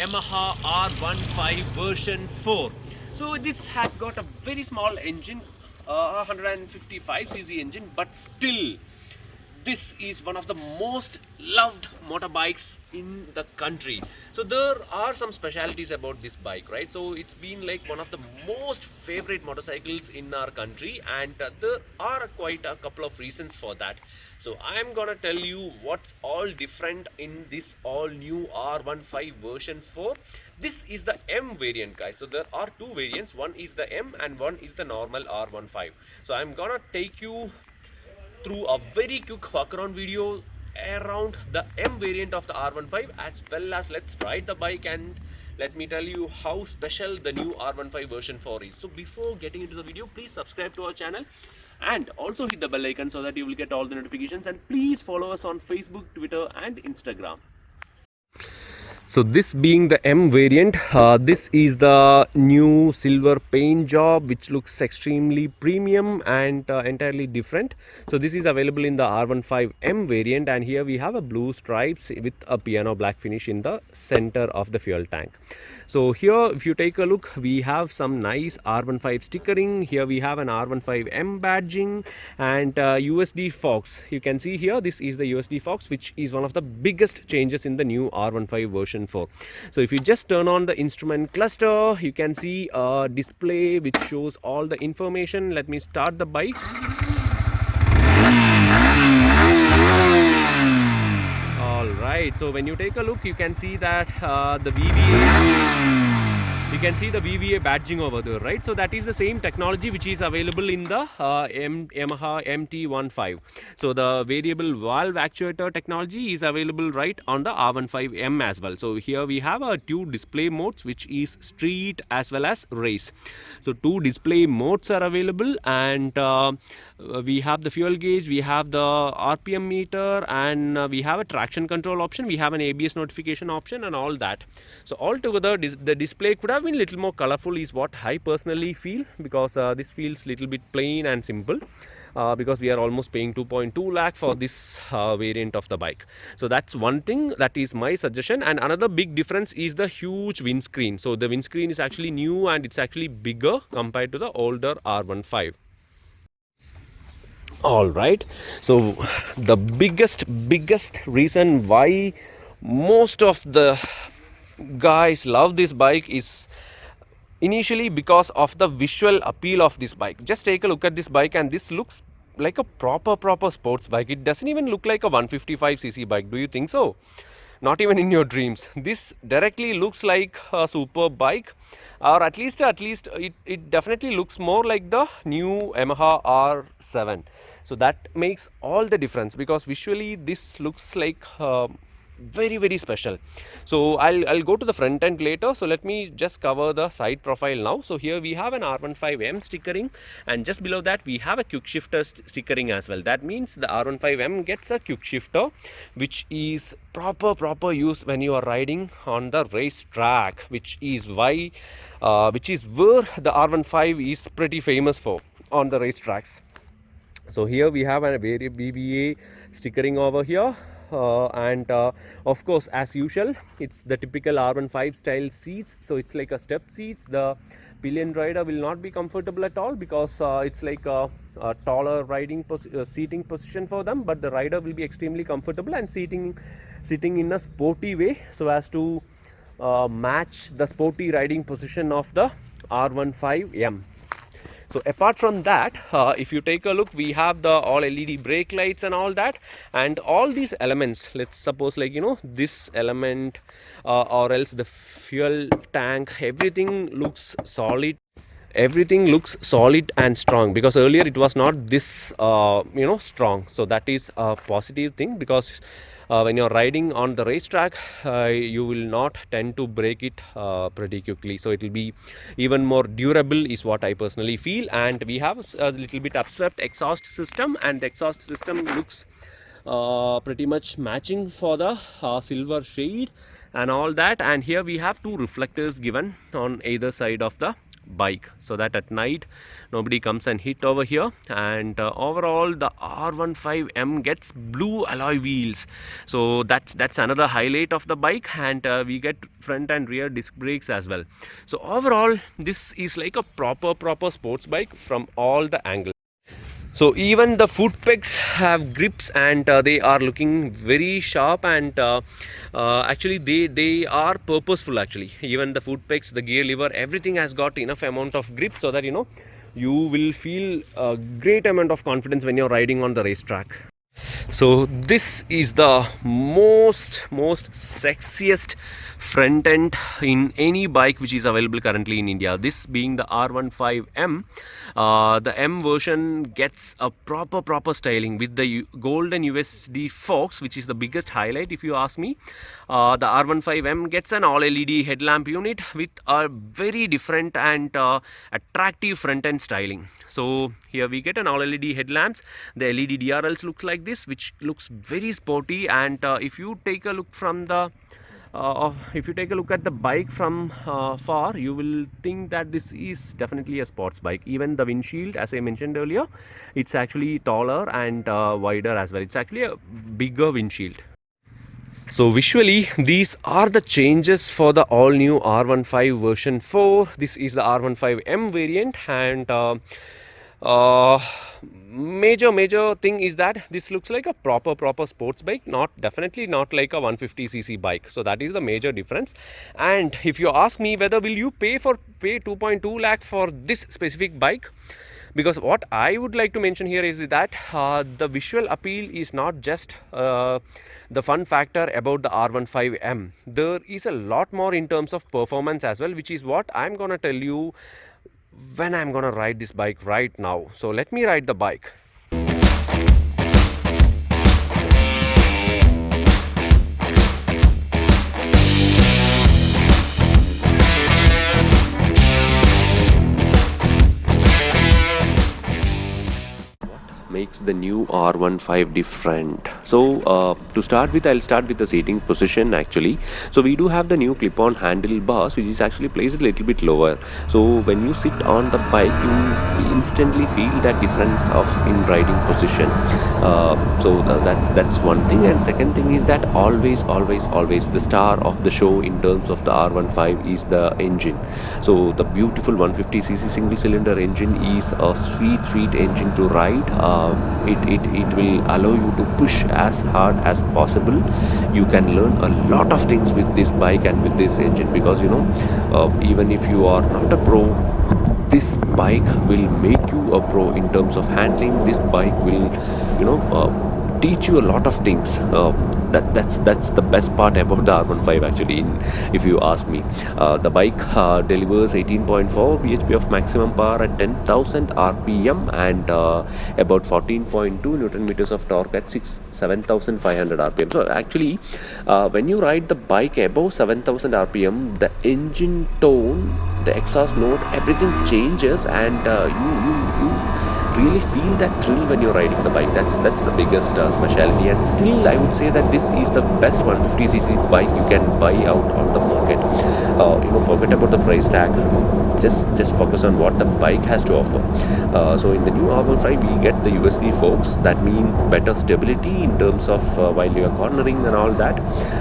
Yamaha R15 version 4. So this has got a very small engine, 155cc engine, but still this is one of the most loved motorbikes in the country. So there are some specialities about this bike, right? So it's been like one of the most favorite motorcycles in our country, and there are quite a couple of reasons for that. So I'm gonna tell you what's all different in this all new R15 version 4. This is the M variant, guys. So there are two variants, one is the M and one is the normal R15. So I'm gonna take you through a very quick walk around video around the M variant of the R15, as well as let's ride the bike and let me tell you how special the new R15 version 4 is. So before getting into the video, please subscribe to our channel and also hit the bell icon so that you will get all the notifications, and please follow us on Facebook, Twitter and Instagram. So this being the M variant, this is the new silver paint job which looks extremely premium and entirely different. So this is available in the R15 M variant, and here we have a blue stripes with a piano black finish in the center of the fuel tank. So here if you take a look, we have some nice R15 stickering. Here we have an R15M badging and USD Fox. You can see here this is the USD Fox, which is one of the biggest changes in the new R15 version 4. So if you just turn on the instrument cluster, you can see a display which shows all the information. Let me start the bike. Alright, so when you take a look, you can see that the VVA, you can see the VVA badging over there, right? So that is the same technology which is available in the Yamaha MT15. So the variable valve actuator technology is available right on the R15M as well. So here we have two display modes, which is street as well as race. So two display modes are available, and we have the fuel gauge, we have the RPM meter, and we have a traction control option, we have an ABS notification option and all that. So altogether the display could have been a little more colorful is what I personally feel, because this feels little bit plain and simple. Because we are almost paying 2.2 lakh for this variant of the bike. So that's one thing, that is my suggestion. And another big difference is the huge windscreen. So the windscreen is actually new and it's actually bigger compared to the older R15. All right, so the biggest reason why most of the guys love this bike is initially because of the visual appeal of this bike. Just take a look at this bike, and this looks like a proper sports bike. It doesn't even look like a 155cc bike. Do you think so? Not even in your dreams. This directly looks like a super bike, or at least it definitely looks more like the new Yamaha R7. So that makes all the difference, because visually this looks like very special. So I'll go to the front end later. So let me just cover the side profile now. So here we have an R15M stickering, and just below that we have a quick shifter stickering as well. That means the R15M gets a quick shifter, which is proper use when you are riding on the race track, which is why which is where the R15 is pretty famous for on the race tracks. So here we have a very VVA stickering over here. And of course, as usual, it's the typical R15 style seats. So it's like a step seats. The pillion rider will not be comfortable at all, because it's like a taller riding seating position for them, but the rider will be extremely comfortable and sitting in a sporty way, so as to match the sporty riding position of the R15M. So apart from that, if you take a look, we have the all LED brake lights and all that, and all these elements, let's suppose like, you know, this element or else the fuel tank, everything looks solid. Everything looks solid and strong, because earlier it was not this strong. So that is a positive thing, because when you're riding on the racetrack, you will not tend to break it pretty quickly. So it will be even more durable is what I personally feel. And we have a little bit upswept exhaust system, and the exhaust system looks pretty much matching for the silver shade and all that. And here we have two reflectors given on either side of the bike, so that at night nobody comes and hit over here. And overall the R15M gets blue alloy wheels, so that's another highlight of the bike. And we get front and rear disc brakes as well. So overall this is like a proper sports bike from all the angles. So even the foot pegs have grips, and they are looking very sharp, and actually they are purposeful. Actually, even the foot pegs, the gear lever, everything has got enough amount of grip, so that you will feel a great amount of confidence when you're riding on the racetrack. So this is the most sexiest front end in any bike which is available currently in India. This being the R15M, the M version gets a proper styling with the golden USD forks, which is the biggest highlight if you ask me. The R15M gets an all LED headlamp unit with a very different and attractive front end styling. So here we get an all LED headlamps. The LED DRLs look like this, which looks very sporty. And if you take a look from the if you take a look at the bike from far, you will think that this is definitely a sports bike. Even the windshield, as I mentioned earlier, it's actually taller and wider as well. It's actually a bigger windshield. So visually, these are the changes for the all new R15 version 4. This is the R15M variant, and major thing is that this looks like a proper sports bike, definitely not like a 150cc bike. So that is the major difference. And if you ask me whether will you pay 2.2 lakh for this specific bike, because what I would like to mention here is that the visual appeal is not just the fun factor about the R15M. There is a lot more in terms of performance as well, which is what I'm gonna tell you when I'm gonna ride this bike right now. So let me ride the bike. Makes the new R15 different. So to start with, I'll start with the seating position actually. So we do have the new clip-on handlebars, which is actually placed a little bit lower. So when you sit on the bike, you instantly feel that difference of in riding position. So that's one thing. And second thing is that always the star of the show in terms of the R15 is the engine. So the beautiful 150cc single cylinder engine is a sweet engine to ride. It will allow you to push as hard as possible. You can learn a lot of things with this bike and with this engine, because even if you are not a pro, this bike will make you a pro in terms of handling. This bike will teach you a lot of things. That's the best part about the R15 actually, if you ask me. The bike delivers 18.4 bhp of maximum power at 10,000 rpm and about 14.2 newton meters of torque at 7,500 rpm. So actually when you ride the bike above 7,000 rpm, the engine tone, the exhaust note, everything changes, and you really feel that thrill when you're riding the bike. That's the biggest speciality. And still I would say that this is the best 150cc bike you can buy out on the market. Forget about the price tag, just focus on what the bike has to offer. So in the new R15 we get the USD forks. That means better stability in terms of while you are cornering and all that.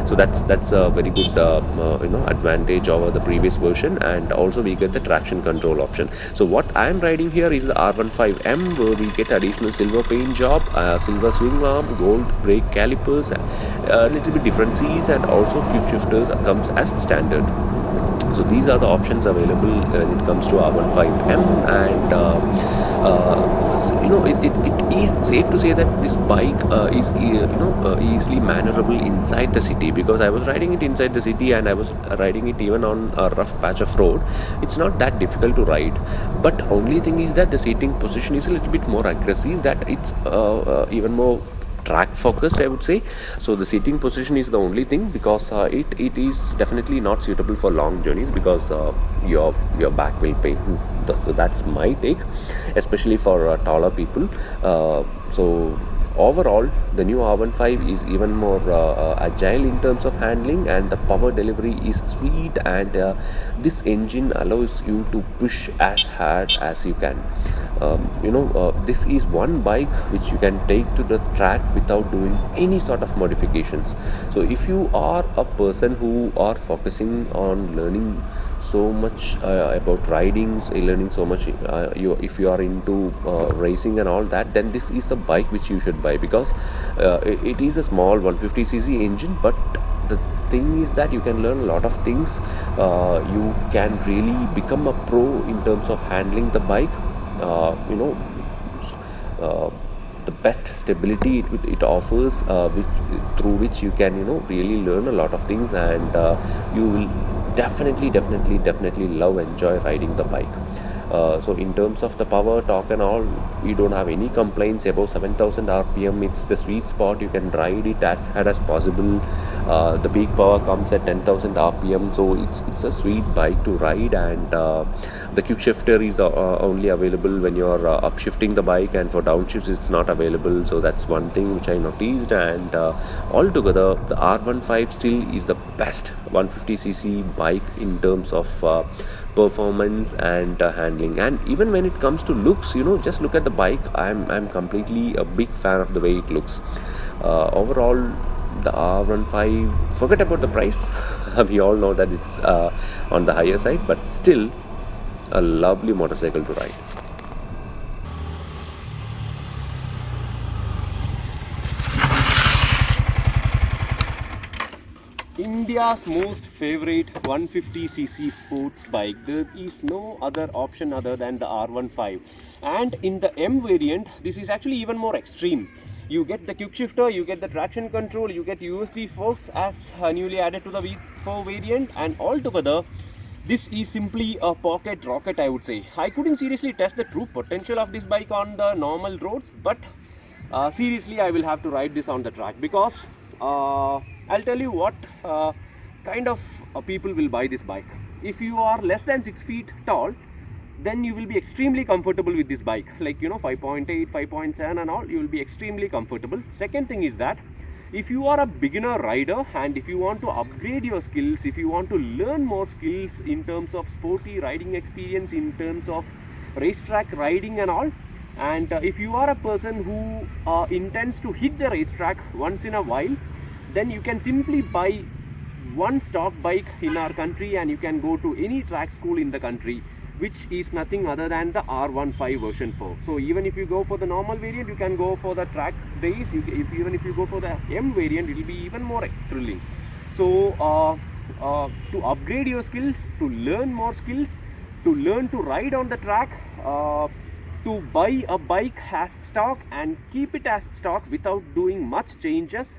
So that's a very good advantage over the previous version. And also we get the traction control option. So what I am riding here is the R15M, where we get additional silver paint job, silver swing arm, gold brake calipers, a little bit different seats, and also quick shifters comes as standard. So these are the options available when it comes to R15M. And it is safe to say that this bike is easily maneuverable inside the city, because I was riding it inside the city and I was riding it even on a rough patch of road. It's not that difficult to ride, but only thing is that the seating position is a little bit more aggressive, that it's even more track focused, I would say. So the seating position is the only thing, because it is definitely not suitable for long journeys, because your back will pain. So that's my take, especially for taller people. So overall, the new R15 is even more agile in terms of handling, and the power delivery is sweet, and this engine allows you to push as hard as you can. This is one bike which you can take to the track without doing any sort of modifications. So if you are a person who are focusing on learning so much about riding, learning so much, if you are into racing and all that, then this is the bike which you should buy, because it is a small 150cc engine, but the thing is that you can learn a lot of things. You can really become a pro in terms of handling the bike. uh, you know uh, the best stability it offers, through which you can really learn a lot of things, and you will definitely love enjoy riding the bike. So in terms of the power, torque and all, we don't have any complaints. Above 7000 rpm, it's the sweet spot. You can ride it as hard as possible. The peak power comes at 10,000 rpm, so it's a sweet bike to ride. And the quick shifter is only available when you're upshifting the bike, and for downshifts it's not available. So that's one thing which I noticed. And altogether, the R15 still is the best 150cc bike in terms of performance and handling. And even when it comes to looks, just look at the bike. I'm completely a big fan of the way it looks. Overall, the R15, forget about the price. We all know that it's on the higher side, but still a lovely motorcycle to ride. India's most favorite 150cc sports bike. There is no other option other than the R15. And in the M variant, this is actually even more extreme. You get the quick shifter, you get the traction control, you get USB forks as newly added to the V4 variant, and altogether, this is simply a pocket rocket, I would say. I couldn't seriously test the true potential of this bike on the normal roads, but seriously, I will have to ride this on the track, because I'll tell you what kind of people will buy this bike. If you are less than 6 feet tall, then you will be extremely comfortable with this bike. Like 5.8, 5.7 and all, you will be extremely comfortable. Second thing is that if you are a beginner rider, and if you want to upgrade your skills, if you want to learn more skills in terms of sporty riding experience, in terms of racetrack riding and all, and if you are a person who intends to hit the racetrack once in a while, then you can simply buy one stock bike in our country, and you can go to any track school in the country, which is nothing other than the R15 version 4. So even if you go for the normal variant, you can go for the track days. Even if you go for the M variant, it will be even more thrilling. So to upgrade your skills, to learn more skills, to learn to ride on the track, to buy a bike as stock and keep it as stock without doing much changes,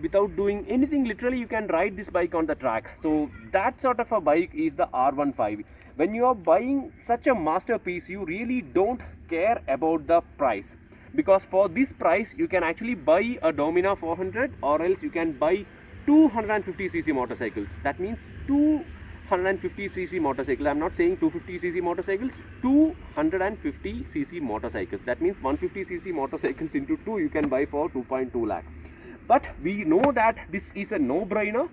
without doing anything, literally you can ride this bike on the track. So that sort of a bike is the R15. When you are buying such a masterpiece, you really don't care about the price, because for this price you can actually buy a Domina 400, or else you can buy 250cc motorcycles. That means 250cc motorcycles. I'm not saying 250cc motorcycles, 250cc motorcycles. That means 150cc motorcycles into 2 you can buy for 2.2 lakh. But we know that this is a no-brainer,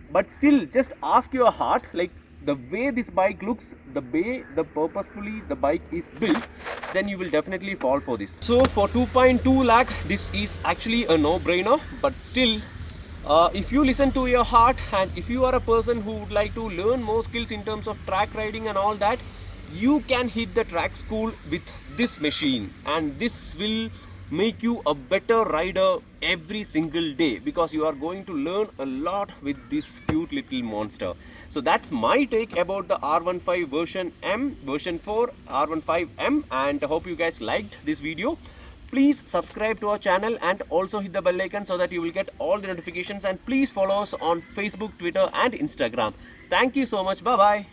but still, just ask your heart, like the way this bike looks, the way purposefully the bike is built, then you will definitely fall for this. So for 2.2 lakh, this is actually a no-brainer. But still, if you listen to your heart, and if you are a person who would like to learn more skills in terms of track riding and all that, you can hit the track school with this machine, and this will make you a better rider every single day, because you are going to learn a lot with this cute little monster. So that's my take about the R15 version 4 R15M, and I hope you guys liked this video. Please subscribe to our channel and also hit the bell icon so that you will get all the notifications, and please follow us on Facebook, Twitter and Instagram. Thank you so much. Bye bye.